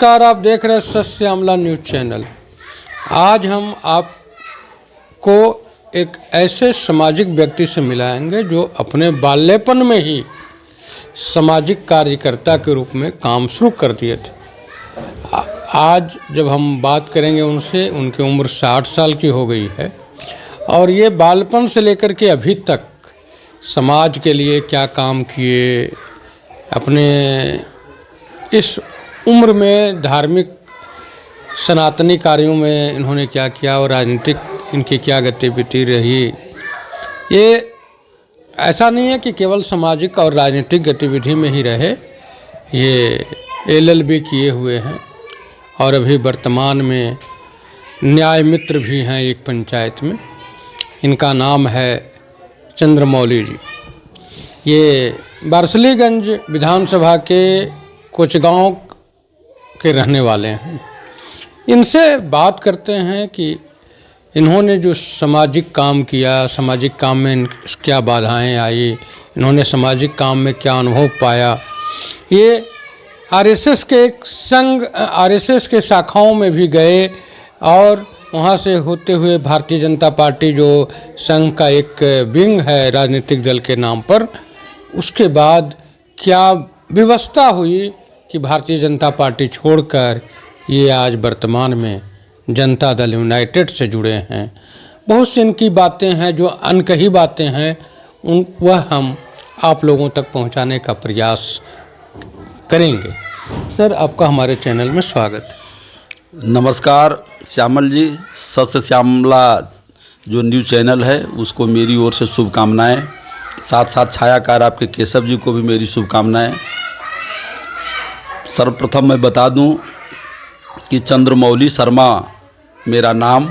नमस्कार, आप देख रहे हैं सत्य श्यामला न्यूज़ चैनल। आज हम आपको एक ऐसे सामाजिक व्यक्ति से मिलाएंगे जो अपने बाल्यपन में ही सामाजिक कार्यकर्ता के रूप में काम शुरू कर दिए थे। आज जब हम बात करेंगे उनसे, उनकी उम्र 60 साल की हो गई है और ये बालपन से लेकर के अभी तक समाज के लिए क्या काम किए, अपने इस उम्र में धार्मिक सनातनी कार्यों में इन्होंने क्या किया और राजनीतिक इनकी क्या गतिविधि रही। ये ऐसा नहीं है कि केवल सामाजिक और राजनीतिक गतिविधि में ही रहे, ये LLB किए हुए हैं और अभी वर्तमान में न्याय मित्र भी हैं एक पंचायत में। इनका नाम है चंद्रमौली जी। ये बारसलीगंज विधानसभा के कोचगांव के रहने वाले हैं। इनसे बात करते हैं कि इन्होंने जो सामाजिक काम किया, सामाजिक काम में क्या बाधाएं आई, इन्होंने सामाजिक काम में क्या अनुभव पाया। ये RSS के एक संघ, RSS के शाखाओं में भी गए और वहाँ से होते हुए भारतीय जनता पार्टी जो संघ का एक विंग है राजनीतिक दल के नाम पर, उसके बाद क्या व्यवस्था हुई कि भारतीय जनता पार्टी छोड़कर ये आज वर्तमान में जनता दल यूनाइटेड से जुड़े हैं। बहुत सी इनकी बातें हैं जो अनकही बातें हैं, वह हम आप लोगों तक पहुंचाने का प्रयास करेंगे। सर, आपका हमारे चैनल में स्वागत है। नमस्कार श्यामल जी। सत्य श्यामला जो न्यूज़ चैनल है उसको मेरी ओर से शुभकामनाएं। साथ साथ छायाकार आपके केशव जी को भी मेरी शुभकामनाएं। सर्वप्रथम मैं बता दूं कि चंद्रमौली शर्मा मेरा नाम।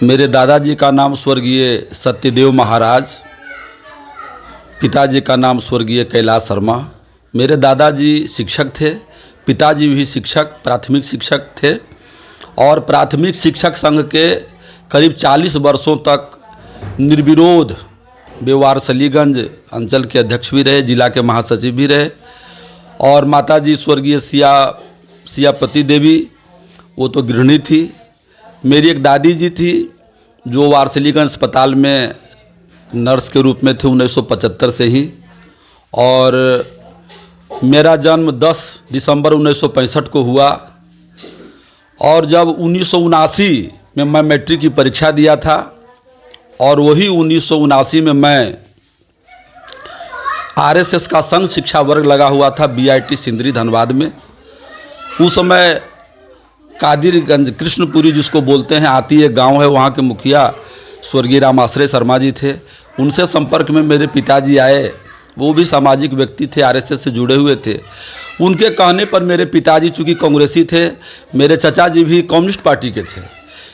मेरे दादाजी का नाम स्वर्गीय सत्यदेव महाराज, पिताजी का नाम स्वर्गीय कैलाश शर्मा। मेरे दादाजी शिक्षक थे, पिताजी भी शिक्षक, प्राथमिक शिक्षक थे और प्राथमिक शिक्षक संघ के करीब 40 वर्षों तक निर्विरोध वे वारसलीगंज अंचल के अध्यक्ष भी रहे, जिला के महासचिव भी रहे। और माताजी स्वर्गीय सियापति देवी, वो तो गृहिणी थी। मेरी एक दादी जी थी जो वारसलीगंज अस्पताल में नर्स के रूप में थे 1975 से ही। और मेरा जन्म 10 दिसंबर 1965 को हुआ और जब 1979 में मैं मैट्रिक की परीक्षा दिया था और वही 1979 में मैं RSS का संघ शिक्षा वर्ग लगा हुआ था BIT सिंदरी धनबाद में। उस समय कादिरगंज कृष्णपुरी जिसको बोलते हैं, आती एक गांव है, वहाँ के मुखिया स्वर्गीय रामाश्रय शर्मा जी थे। उनसे संपर्क में मेरे पिताजी आए। वो भी सामाजिक व्यक्ति थे, RSS से जुड़े हुए थे। उनके कहने पर मेरे पिताजी चूँकि कांग्रेसी थे, मेरे चचा जी भी कम्युनिस्ट पार्टी के थे,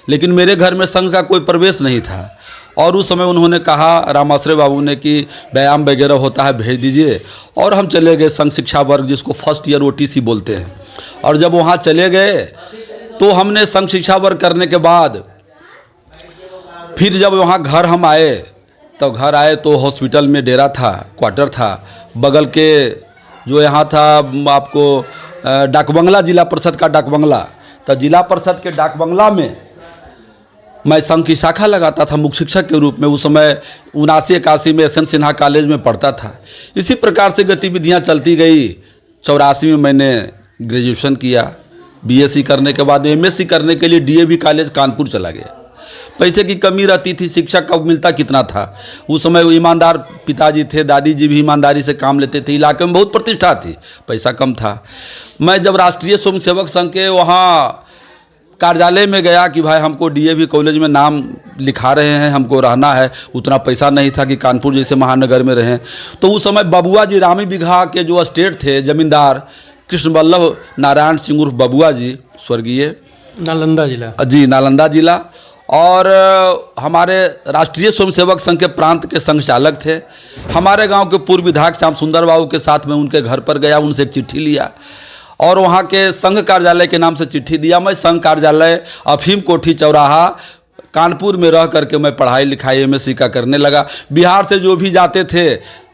लेकिन मेरे घर में संघ का कोई प्रवेश नहीं था। और उस समय उन्होंने कहा, रामाश्रय बाबू ने, कि व्यायाम वगैरह होता है भेज दीजिए। और हम चले गए संघ शिक्षा वर्ग, जिसको फर्स्ट ईयर OTC बोलते हैं। और जब वहाँ चले गए तो हमने संघ शिक्षा वर्ग करने के बाद फिर जब वहाँ घर हम आए, तो घर आए तो हॉस्पिटल में डेरा था, क्वार्टर था। बगल के जो यहाँ था आपको डाकबंगला, जिला परिषद का डाकबंगला, तो जिला परिषद के डाकबंगला में मैं संघ की शाखा लगाता था मुख्य शिक्षक के रूप में। उस समय 79-81 में SN सिन्हा कॉलेज में पढ़ता था। इसी प्रकार से गतिविधियां चलती गई। 84 में मैंने ग्रेजुएशन किया। BSc करने के बाद MSc करने के लिए DAV कॉलेज कानपुर चला गया। पैसे की कमी रहती थी, शिक्षक का मिलता कितना था। उस समय ईमानदार पिताजी थे, दादी जी भी ईमानदारी से काम लेते थे। इलाके में बहुत प्रतिष्ठा थी, पैसा कम था। मैं जब राष्ट्रीय स्वयंसेवक संघ के वहाँ कार्यालय में गया कि भाई हमको DAV कॉलेज में नाम लिखा रहे हैं, हमको रहना है, उतना पैसा नहीं था कि कानपुर जैसे महानगर में रहें। तो उस समय बबुआ जी, रामी बिघा के जो स्टेट थे जमींदार, कृष्ण वल्लभ नारायण सिंह उर्फ बबुआ जी, स्वर्गीय, नालंदा जिला जी, नालंदा जिला। और हमारे राष्ट्रीय स्वयंसेवक संघ के प्रांत के संघ चालक थे। हमारे गांव के पूर्व विधायक श्याम सुंदर बाबू के साथ मैं उनके घर पर गया, उनसे एक चिट्ठी लिया और वहाँ के संघ कार्यालय के नाम से चिट्ठी दिया। मैं संघ कार्यालय अफीम कोठी चौराहा कानपुर में रह करके मैं पढ़ाई लिखाई MSc का करने लगा। बिहार से जो भी जाते थे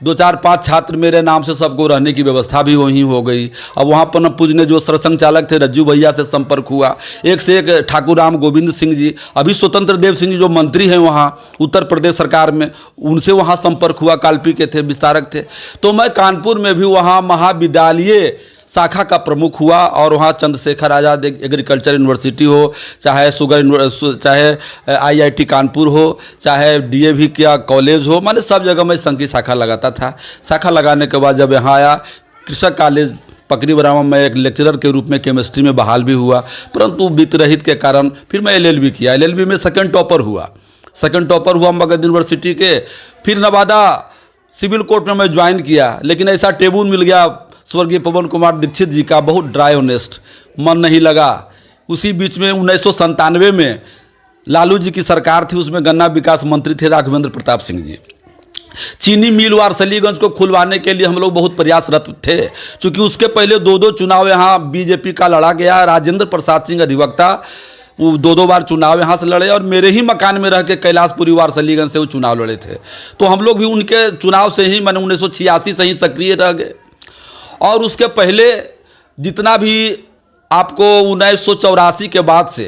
दो चार पांच छात्र मेरे नाम से सबको रहने की व्यवस्था भी वहीं हो गई। अब वहाँ पर पूजने जो सरसंघ चालक थे रज्जू भैया से संपर्क हुआ, एक से एक ठाकुर राम गोविंद सिंह जी, अभी स्वतंत्र देव सिंह जी जो मंत्री हैं वहाँ उत्तर प्रदेश सरकार में, उनसे वहाँ संपर्क हुआ, कालपी के थे, विस्तारक थे। तो मैं कानपुर में भी वहाँ महाविद्यालय शाखा का प्रमुख हुआ और वहाँ चंद्रशेखर आज़ाद एग्रीकल्चर यूनिवर्सिटी हो, चाहे चाहे आईआईटी कानपुर हो, चाहे डीएवी का कॉलेज हो, माने सब जगह मैं संघ की शाखा लगाता था। शाखा लगाने के बाद जब यहाँ आया कृषक कॉलेज पकरी बरामा में एक लेक्चरर के रूप में केमिस्ट्री में बहाल भी हुआ, परंतु वित्त रहित के कारण फिर मैं एलएलबी किया। एलएलबी में सेकंड टॉपर हुआ मगध यूनिवर्सिटी के। फिर नवादा सिविल कोर्ट में मैं ज्वाइन किया, लेकिन ऐसा टेबुल मिल गया स्वर्गीय पवन कुमार दीक्षित जी का, बहुत ड्राई ऑनेस्ट, मन नहीं लगा। उसी बीच में 1997 में लालू जी की सरकार थी, उसमें गन्ना विकास मंत्री थे राघवेंद्र प्रताप सिंह जी। चीनी मिल वारसलीगंज को खुलवाने के लिए हम लोग बहुत प्रयासरत थे, क्योंकि उसके पहले दो चुनाव यहाँ बीजेपी का लड़ा गया। राजेंद्र प्रसाद सिंह अधिवक्ता वो दो बार चुनाव यहाँ से लड़े और मेरे ही मकान में रह के कैलाशपुरी वारसलीगंज से वो चुनाव लड़े थे। तो हम लोग भी उनके चुनाव से ही, मैंने 1986 से ही सक्रिय रह गए। और उसके पहले जितना भी आपको 1984 के बाद से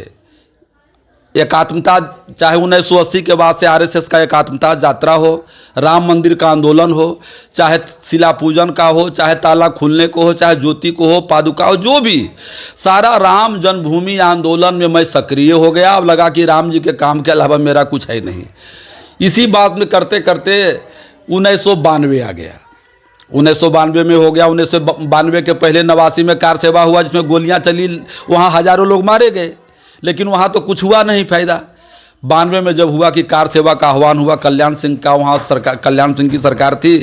एकात्मता, चाहे 1980 के बाद से आरएसएस का एकात्मता यात्रा हो, राम मंदिर का आंदोलन हो, चाहे शिला पूजन का हो, चाहे ताला खुलने को हो, चाहे ज्योति को हो, पादुका हो, जो भी सारा राम जन्मभूमि आंदोलन में मैं सक्रिय हो गया। अब लगा कि राम जी के काम के अलावा मेरा कुछ है नहीं। इसी बात में करते करते 1992 आ गया। 1992 में हो गया। 1992 के पहले 89 में कार सेवा हुआ, जिसमें गोलियां चली, वहाँ हजारों लोग मारे गए, लेकिन वहाँ तो कुछ हुआ नहीं फायदा। 92 में जब हुआ कि कार सेवा का आह्वान हुआ, कल्याण सिंह का वहाँ सरकार, कल्याण सिंह की सरकार थी।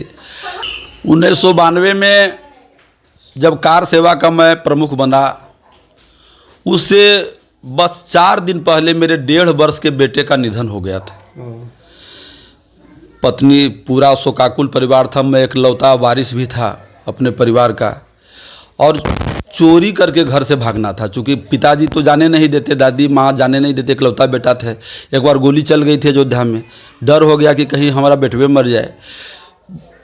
1992 में जब कार सेवा का मैं प्रमुख बना, उससे बस 4 दिन पहले मेरे 1.5 वर्ष के बेटे का निधन हो गया था। पत्नी, पूरा शोकाकुल परिवार था, मैं एकलौता वारिस भी था अपने परिवार का, और चोरी करके घर से भागना था, क्योंकि पिताजी तो जाने नहीं देते, दादी माँ जाने नहीं देते, एकलौता बेटा थे। एक बार गोली चल गई थी अयोध्या में, डर हो गया कि कहीं हमारा बेटवे मर जाए।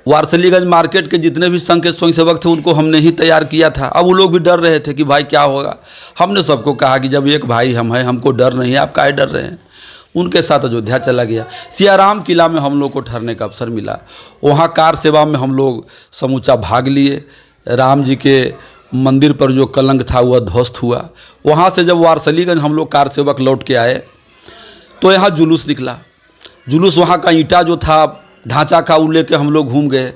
वारसलीगंज मार्केट के जितने भी संघ के स्वयंसेवक थे उनको हमने ही तैयार किया था। अब वो लोग भी डर रहे थे कि भाई क्या होगा। हमने सबको कहा कि जब एक भाई हम हैं, हमको डर नहीं है, आप काहे डर रहे हैं। उनके साथ अयोध्या चला गया। सियाराम किला में हम लोग को ठहरने का अवसर मिला। वहाँ कार सेवा में हम लोग समूचा भाग लिए। राम जी के मंदिर पर जो कलंक था वह ध्वस्त हुआ। वहाँ से जब वारसलीगंज हम लोग कार सेवक लौट के आए तो यहाँ जुलूस निकला। जुलूस वहाँ का ईंटा जो था ढांचा का, वो लेके हम लोग घूम गए।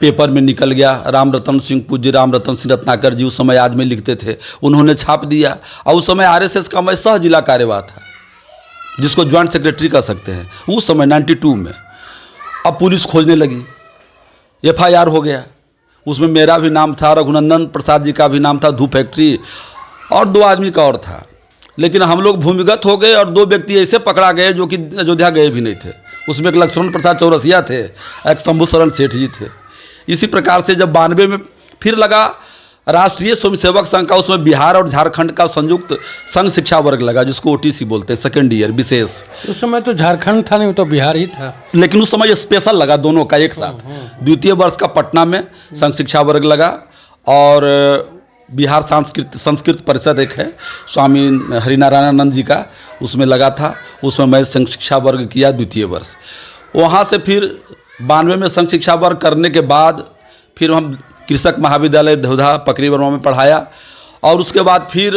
पेपर में निकल गया। राम रतन सिंह, पूज्य राम रतन सिंह रत्नाकर जी उस समय आज में लिखते थे, उन्होंने छाप दिया। और उस समय आरएसएस का मैं सह जिला कार्यवाह था, जिसको ज्वाइंट सेक्रेटरी कह सकते हैं उस समय 92 में। अब पुलिस खोजने लगी, एफआईआर हो गया। उसमें मेरा भी नाम था, रघुनंदन प्रसाद जी का भी नाम था, धूप फैक्ट्री, और 2 आदमी का और था। लेकिन हम लोग भूमिगत हो गए और 2 व्यक्ति ऐसे पकड़ा गए जो कि अयोध्या गए भी नहीं थे। उसमें एक लक्ष्मण प्रसाद चौरसिया थे, एक शंभू शरण सेठ जी थे। इसी प्रकार से जब 92 में फिर लगा राष्ट्रीय स्वयंसेवक संघ का, उसमें बिहार और झारखंड का संयुक्त संघ शिक्षा वर्ग लगा, जिसको ओटीसी बोलते हैं, सेकेंड ईयर विशेष। उस समय तो झारखंड था नहीं, तो बिहार ही था, लेकिन उस समय स्पेशल लगा दोनों का एक साथ। द्वितीय वर्ष का पटना में संघ शिक्षा वर्ग लगा, और बिहार संस्कृत परिषद एक है स्वामी हरिनारायणानंद जी का, उसमें लगा था। उसमें मैं संघ शिक्षा वर्ग किया द्वितीय वर्ष। वहाँ से फिर 92 में संघ शिक्षा वर्ग करने के बाद फिर हम कृषक महाविद्यालय देवधा पकरी वर्मा में पढ़ाया। और उसके बाद फिर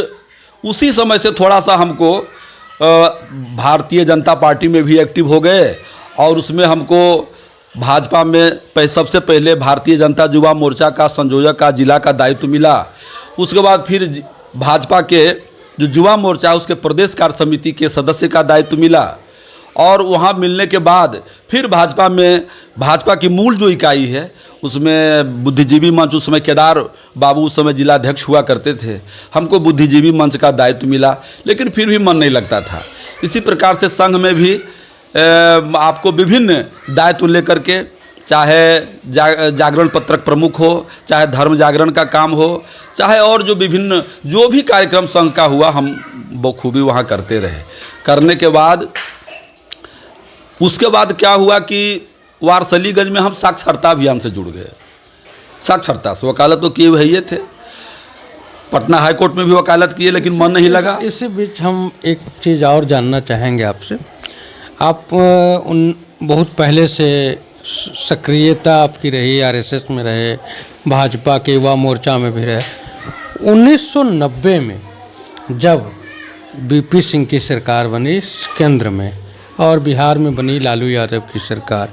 उसी समय से थोड़ा सा हमको भारतीय जनता पार्टी में भी एक्टिव हो गए, और उसमें हमको भाजपा में सबसे पहले भारतीय जनता युवा मोर्चा का संयोजक का जिला का दायित्व मिला। उसके बाद फिर भाजपा के जो युवा मोर्चा उसके प्रदेश कार्य समिति के सदस्य का दायित्व मिला। और वहाँ मिलने के बाद फिर भाजपा में, भाजपा की मूल जो इकाई है उसमें बुद्धिजीवी मंच, उस समय केदार बाबू उस समय जिलाध्यक्ष हुआ करते थे, हमको बुद्धिजीवी मंच का दायित्व मिला। लेकिन फिर भी मन नहीं लगता था। इसी प्रकार से संघ में भी आपको विभिन्न दायित्व लेकर के, चाहे जागरण पत्रक प्रमुख हो, चाहे धर्म जागरण का काम हो, चाहे और जो विभिन्न जो भी कार्यक्रम संघ का हुआ, हम बखूबी वहाँ करते रहे। करने के बाद उसके बाद क्या हुआ कि वारसलीगंज में हम साक्षरता अभियान से जुड़ गए। साक्षरता से वकालत तो किए हुए थे, पटना हाई कोर्ट में भी वकालत किए, लेकिन मन नहीं लगा। इसी बीच हम एक चीज़ और जानना चाहेंगे आपसे। आप उन बहुत पहले से सक्रियता आपकी रही, आरएसएस में रहे, भाजपा के युवा मोर्चा में भी रहे। 1990 में जब बीपी सिंह की सरकार बनी केंद्र में और बिहार में बनी लालू यादव की सरकार,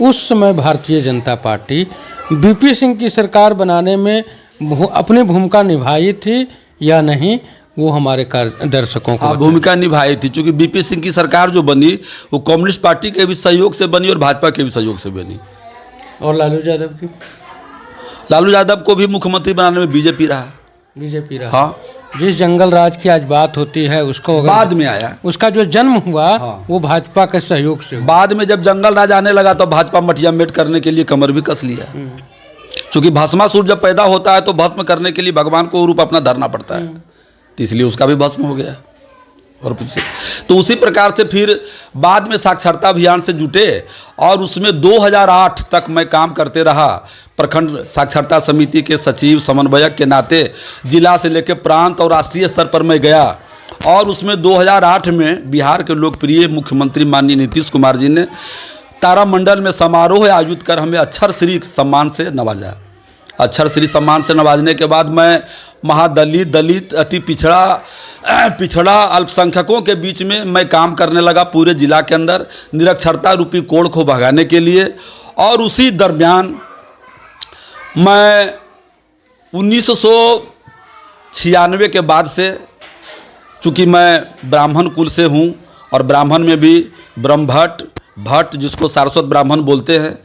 उस समय भारतीय जनता पार्टी बीपी सिंह की सरकार बनाने में अपनी भूमिका निभाई थी या नहीं, वो हमारे दर्शकों को भूमिका निभाई थी। क्योंकि बीपी सिंह की सरकार जो बनी वो कम्युनिस्ट पार्टी के भी सहयोग से बनी और भाजपा के भी सहयोग से बनी। और लालू यादव को भी मुख्यमंत्री बनाने में बीजेपी रहा। हाँ, जिस जंगल राज की आज बात होती है उसको बाद में आया, उसका जो जन्म हुआ वो भाजपा के सहयोग से। बाद में जब जंगल राज आने लगा तो भाजपा मटिया मेट करने के लिए कमर भी कस लिया। क्योंकि भस्मासुर जब पैदा होता है तो भस्म करने के लिए भगवान को रूप अपना धरना पड़ता है, तो इसलिए उसका भी भस्म हो गया। और कुछ तो उसी प्रकार से फिर बाद में साक्षरता अभियान से जुटे और उसमें 2008 तक मैं काम करते रहा। प्रखंड साक्षरता समिति के सचिव समन्वयक के नाते जिला से लेकर प्रांत और राष्ट्रीय स्तर पर मैं गया। और उसमें 2008 में बिहार के लोकप्रिय मुख्यमंत्री माननीय नीतीश कुमार जी ने तारामंडल में समारोह आयोजित कर हमें अक्षर श्री सम्मान से नवाजा। अक्षर श्री सम्मान से नवाजने के बाद मैं महादलित, दलित, अति पिछड़ा अल्पसंख्यकों के बीच में मैं काम करने लगा पूरे जिला के अंदर निरक्षरता रूपी कोड़ को भगाने के लिए। और उसी दरमियान मैं 1996 के बाद से, चूँकि मैं ब्राह्मण कुल से हूँ और ब्राह्मण में भी भट्ट जिसको सारस्वत ब्राह्मण बोलते हैं,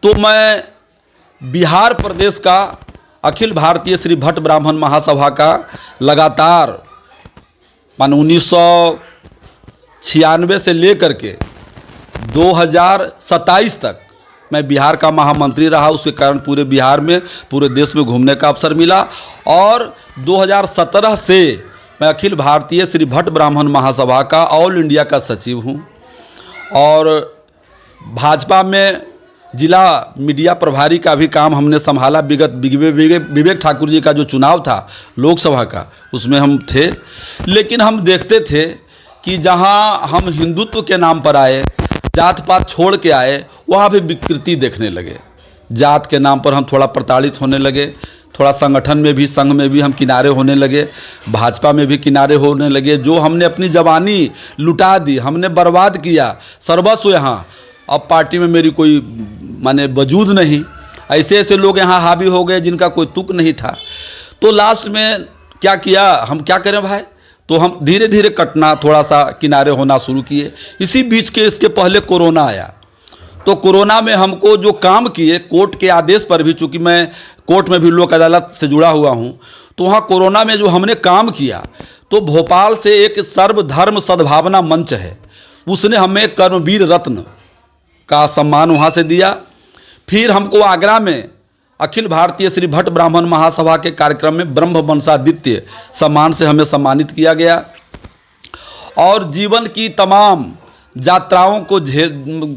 तो मैं बिहार प्रदेश का अखिल भारतीय श्री भट्ट ब्राह्मण महासभा का लगातार 1996 से लेकर के 2027 तक मैं बिहार का महामंत्री रहा। उसके कारण पूरे बिहार में, पूरे देश में घूमने का अवसर मिला। और 2017 से मैं अखिल भारतीय श्री भट्ट ब्राह्मण महासभा का ऑल इंडिया का सचिव हूँ। और भाजपा में जिला मीडिया प्रभारी का भी काम हमने संभाला। विवेक ठाकुर जी का जो चुनाव था लोकसभा का, उसमें हम थे। लेकिन हम देखते थे कि जहां हम हिंदुत्व के नाम पर आए, जात पात छोड़ के आए, वहां भी विकृति देखने लगे। जात के नाम पर हम थोड़ा प्रताड़ित होने लगे, थोड़ा संगठन में भी, संघ में भी हम किनारे होने लगे, भाजपा में भी किनारे होने लगे। जो हमने अपनी जवानी लुटा दी, हमने बर्बाद किया सर्वस्व यहाँ, अब पार्टी में मेरी कोई माने वजूद नहीं। ऐसे लोग यहाँ हावी हो गए जिनका कोई तुक नहीं था। तो लास्ट में क्या किया, हम क्या करें भाई, तो हम धीरे धीरे कटना, थोड़ा सा किनारे होना शुरू किए। इसी बीच के इसके पहले कोरोना आया। तो कोरोना में हमको जो काम किए, कोर्ट के आदेश पर भी, चूँकि मैं कोर्ट में भी लोक अदालत से जुड़ा हुआ हूँ, तो वहाँ कोरोना में जो हमने काम किया, तो भोपाल से एक सर्वधर्म सद्भावना मंच है, उसने हमें कर्मवीर रत्न का सम्मान वहाँ से दिया। फिर हमको आगरा में अखिल भारतीय श्री भट्ट ब्राह्मण महासभा के कार्यक्रम में ब्रह्म वंशादित्य सम्मान से हमें सम्मानित किया गया। और जीवन की तमाम यात्राओं को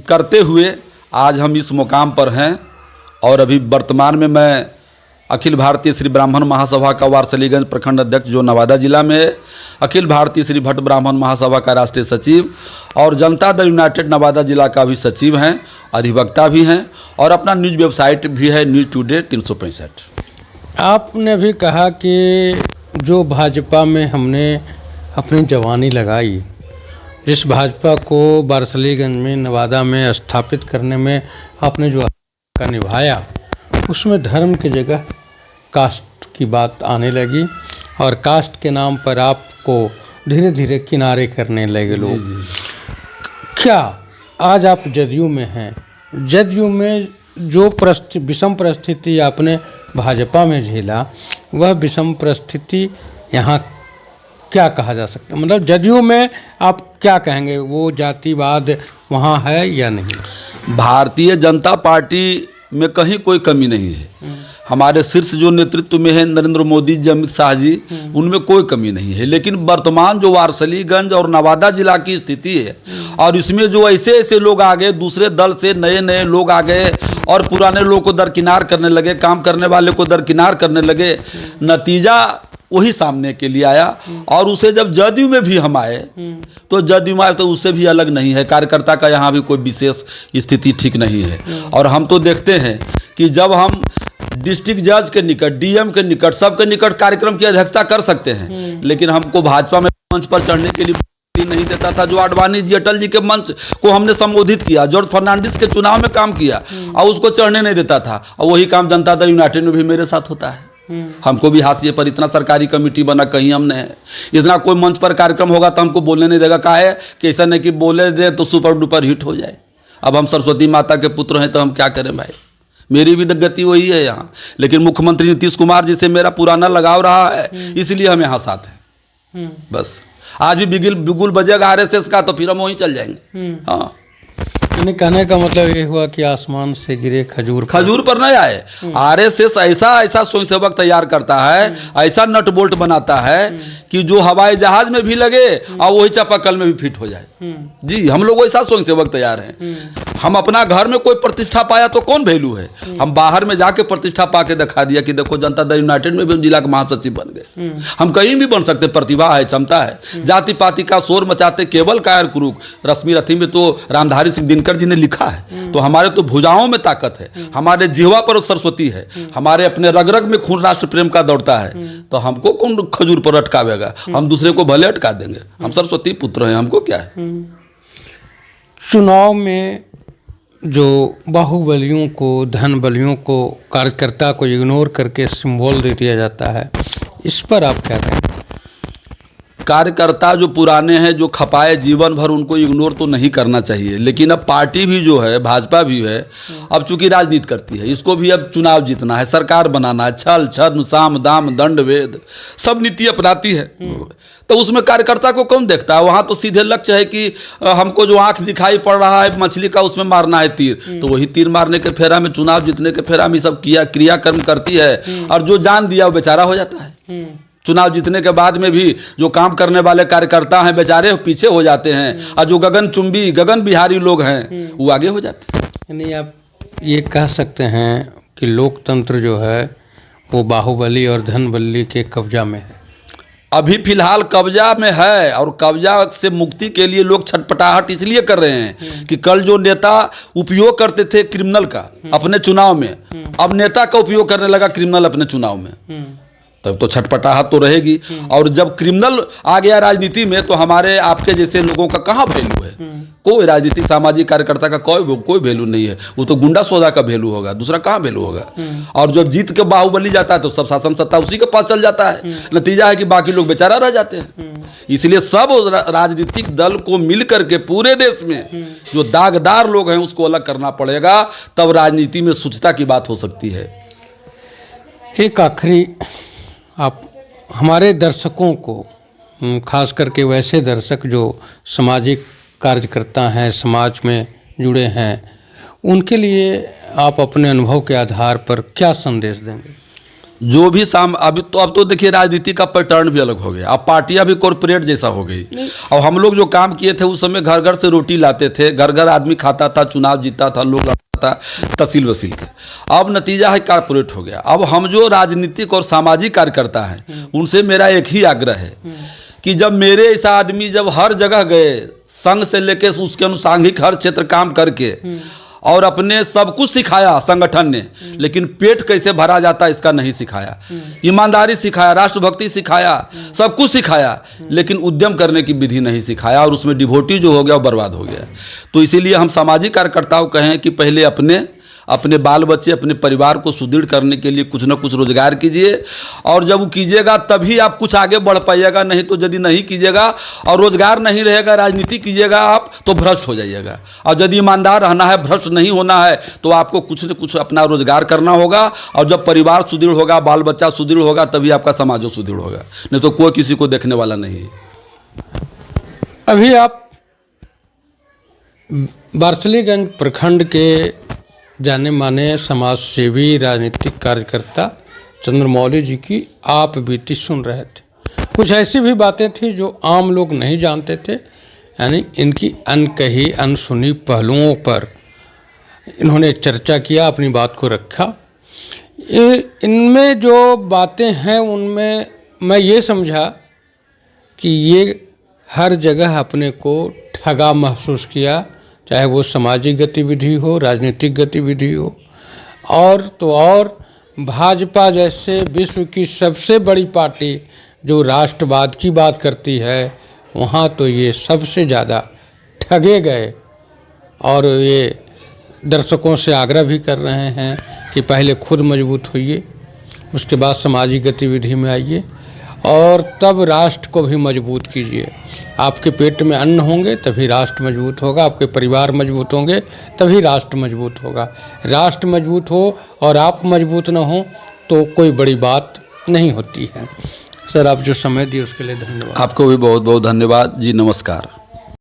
करते हुए आज हम इस मुकाम पर हैं। और अभी वर्तमान में मैं अखिल भारतीय श्री ब्राह्मण महासभा का वारसलीगंज प्रखंड अध्यक्ष जो नवादा जिला में है, अखिल भारतीय श्री भट्ट ब्राह्मण महासभा का राष्ट्रीय सचिव और जनता दल यूनाइटेड नवादा जिला का भी सचिव हैं, अधिवक्ता भी हैं और अपना न्यूज़ वेबसाइट भी है न्यूज़ टुडे 365। आपने भी कहा कि जो भाजपा में हमने अपनी जवानी लगाई, जिस भाजपा को वारसलीगंज में, नवादा में स्थापित करने में आपने जो का निभाया, उसमें धर्म की जगह कास्ट की बात आने लगी और कास्ट के नाम पर आपको धीरे धीरे किनारे करने लगे लोग। क्या आज आप जदयू में हैं, जदयू में जो विषम परिस्थिति आपने भाजपा में झेला, वह विषम परिस्थिति यहाँ क्या कहा जा सकता है? मतलब जदयू में आप क्या कहेंगे, वो जातिवाद वहाँ है या नहीं? भारतीय जनता पार्टी में कहीं कोई कमी नहीं है। हमारे शीर्ष जो नेतृत्व में है नरेंद्र मोदी जी, अमित शाह जी, उनमें कोई कमी नहीं है। लेकिन वर्तमान जो वारसलीगंज और नवादा जिला की स्थिति है, और इसमें जो ऐसे ऐसे लोग आ गए, दूसरे दल से नए नए लोग आ गए और पुराने लोगों को दरकिनार करने लगे, काम करने वाले को दरकिनार करने लगे, नतीजा वही सामने के लिए आया। और उसे जब जदयू में भी हम आए तो जदयू में आए तो उससे भी अलग नहीं है। कार्यकर्ता का यहाँ भी कोई विशेष स्थिति ठीक नहीं है। और हम तो देखते हैं कि जब हम डिस्ट्रिक्ट जज के निकट, डीएम के निकट, सबके निकट कार्यक्रम की अध्यक्षता कर सकते हैं, लेकिन हमको भाजपा में मंच पर चढ़ने के लिए नहीं देता था। जो आडवाणी जी, अटल जी के मंच को हमने संबोधित किया, जॉर्ज फर्नांडिस के चुनाव में काम किया और उसको चढ़ने नहीं देता था, और वही काम जनता दल यूनाइटेड में भी मेरे साथ होता है। हमको भी हाशिए पर इतना सरकारी कमेटी बना कहीं हमने है, इतना कोई मंच पर कार्यक्रम होगा तो हमको बोलने नहीं देगा। कहा है कि ऐसा नहीं कि बोले दे तो सुपर डुपर हिट हो जाए। अब हम सरस्वती माता के पुत्र हैं तो हम क्या करें भाई, मेरी भी गति वही है यहाँ। लेकिन मुख्यमंत्री नीतीश कुमार जी से मेरा पुराना लगाव रहा है, इसलिए हम यहाँ साथ हैं। बस आज भी बिगुल बजेगा आरएसएस का तो फिर हम वहीं चल जाएंगे। हाँ, यानी कहने का मतलब ये हुआ कि आसमान से गिरे खजूर पर नहीं आए। आरएसएस ऐसा स्वयंसेवक तैयार करता है, ऐसा नट बोल्ट बनाता है कि जो हवाई जहाज में भी लगे और वही चापाकल में भी फिट हो जाए। जी, हम लोग ऐसा स्वयंसेवक तैयार हैं। हम अपना घर में कोई प्रतिष्ठा पाया तो कौन वैल्यू है, हम बाहर में जाके प्रतिष्ठा पा के दिखा दिया कि देखो जनता दल यूनाइटेड में भी हम जिला के महासचिव बन गए। हम कहीं भी बन सकते, प्रतिभा है, क्षमता है। जाति पाति का शोर मचाते केवल कायर कुरूप, रश्मि रथी में तो रामधारी सिंह दिनकर जी ने लिखा है। तो हमारे तो भुजाओं में ताकत है, हमारे जिह्वा पर सरस्वती है, हमारे अपने रग रग में खून राष्ट्र प्रेम का दौड़ता है। तो हमको कौन खजूर पर अटकावेगा, हम दूसरे को भले अटका देंगे। हम सरस्वती पुत्र हैं, हमको क्या है। चुनाव में जो बाहुबलियों को, धन बलियों को, कार्यकर्ता को इग्नोर करके सिंबल दे दिया जाता है, इस पर आप क्या कहें। कार्यकर्ता जो पुराने हैं, जो खपाए जीवन भर, उनको इग्नोर तो नहीं करना चाहिए। लेकिन अब पार्टी भी जो है, भाजपा भी है, अब चूंकि राजनीति करती है, इसको भी अब चुनाव जीतना है, सरकार बनाना है, छल छद्म साम दाम दंड भेद सब नीति अपनाती है। तो उसमें कार्यकर्ता को कौन देखता है। वहाँ तो सीधे लक्ष्य है कि हमको जो आंख दिखाई पड़ रहा है मछली का, उसमें मारना है तीर। तो वही तीर मारने के फेरा में, चुनाव जीतने के फेरा में सब क्रियाकर्म करती है। और जो जान दिया वो बेचारा हो जाता है। चुनाव जीतने के बाद में भी जो काम करने वाले कार्यकर्ता हैं बेचारे पीछे हो जाते हैं, और जो गगनचुंबी गगन बिहारी लोग हैं वो आगे हो जाते हैं। यानी आप ये कह सकते हैं कि लोकतंत्र जो है वो बाहुबली और धनबली के कब्जा में है। अभी फिलहाल कब्जा में है, और कब्जा से मुक्ति के लिए लोग छटपटाहट इसलिए कर रहे हैं कि कल जो नेता उपयोग करते थे क्रिमिनल का अपने चुनाव में, अब नेता का उपयोग करने लगा क्रिमिनल अपने चुनाव में, तब तो छटपटाहट तो रहेगी। और जब क्रिमिनल आ गया राजनीति में तो हमारे आपके जैसे लोगों का कहाँ वैल्यू है। कोई राजनीतिक सामाजिक कार्यकर्ता का कोई वैल्यू नहीं है। वो तो गुंडा सौदा का वैल्यू होगा, दूसरा कहाँ वैल्यू होगा। और जब जीत के बाहुबली जाता है तो सब शासन सत्ता उसी के पास चल जाता है। नतीजा है कि बाकी लोग बेचारा रह जाते हैं। इसलिए सब राजनीतिक दल को मिल करके पूरे देश में जो दागदार लोग हैं उसको अलग करना पड़ेगा, तब राजनीति में शुचिता की बात हो सकती है। एक आखिरी, आप हमारे दर्शकों को, खास करके वैसे दर्शक जो सामाजिक कार्यकर्ता हैं, समाज में जुड़े हैं, उनके लिए आप अपने अनुभव के आधार पर क्या संदेश देंगे। जो भी अब तो देखिए राजनीति का पैटर्न भी अलग हो गया। अब पार्टियां भी कॉरपोरेट जैसा हो गई। और हम लोग जो काम किए थे उस समय घर घर से रोटी लाते थे, घर घर आदमी खाता था, चुनाव जीता था, लोग था तहसील वसील के। अब नतीजा है कॉर्पोरेट हो गया। अब हम जो राजनीतिक और सामाजिक कार्यकर्ता हैं उनसे मेरा एक ही आग्रह है कि जब मेरे ऐसा आदमी जब हर जगह गए, संघ से लेके उसके अनुसांगिक हर क्षेत्र काम करके, और अपने सब कुछ सिखाया संगठन ने, लेकिन पेट कैसे भरा जाता इसका नहीं सिखाया। ईमानदारी सिखाया, राष्ट्रभक्ति सिखाया, सब कुछ सिखाया, लेकिन उद्यम करने की विधि नहीं सिखाया, और उसमें डिवोटी जो हो गया वो बर्बाद हो गया। तो इसीलिए हम सामाजिक कार्यकर्ताओं कहें कि पहले अपने बाल बच्चे, अपने परिवार को सुदृढ़ करने के लिए कुछ न कुछ रोजगार कीजिए, और जब वो कीजिएगा तभी आप कुछ आगे बढ़ पाइएगा। नहीं तो यदि नहीं कीजिएगा और रोजगार नहीं रहेगा, राजनीति कीजिएगा आप तो भ्रष्ट हो जाइएगा। और यदि ईमानदार रहना है, भ्रष्ट नहीं होना है, तो आपको कुछ न कुछ अपना रोजगार करना होगा। और जब परिवार सुदृढ़ होगा, बाल बच्चा सुदृढ़ होगा, तभी आपका समाज सुदृढ़ होगा। नहीं तो कोई किसी को देखने वाला नहीं है। अभी आप वारसलीगंज प्रखंड के जाने माने समाज सेवी राजनीतिक कार्यकर्ता चंद्रमौली जी की आप बीती सुन रहे थे। कुछ ऐसी भी बातें थी जो आम लोग नहीं जानते थे, यानी इनकी अनकही अनसुनी पहलुओं पर इन्होंने चर्चा किया, अपनी बात को रखा। इनमें जो बातें हैं उनमें मैं ये समझा कि ये हर जगह अपने को ठगा महसूस किया, चाहे वो सामाजिक गतिविधि हो, राजनीतिक गतिविधि हो, और तो और भाजपा जैसे विश्व की सबसे बड़ी पार्टी जो राष्ट्रवाद की बात करती है, वहाँ तो ये सबसे ज़्यादा ठगे गए। और ये दर्शकों से आग्रह भी कर रहे हैं कि पहले खुद मजबूत होइए, उसके बाद सामाजिक गतिविधि में आइए और तब राष्ट्र को भी मजबूत कीजिए। आपके पेट में अन्न होंगे तभी राष्ट्र मजबूत होगा, आपके परिवार मजबूत होंगे तभी राष्ट्र मजबूत होगा। राष्ट्र मजबूत हो और आप मजबूत न हो तो कोई बड़ी बात नहीं होती है। सर, आप जो समय दिए उसके लिए धन्यवाद। आपको भी बहुत बहुत धन्यवाद जी। नमस्कार।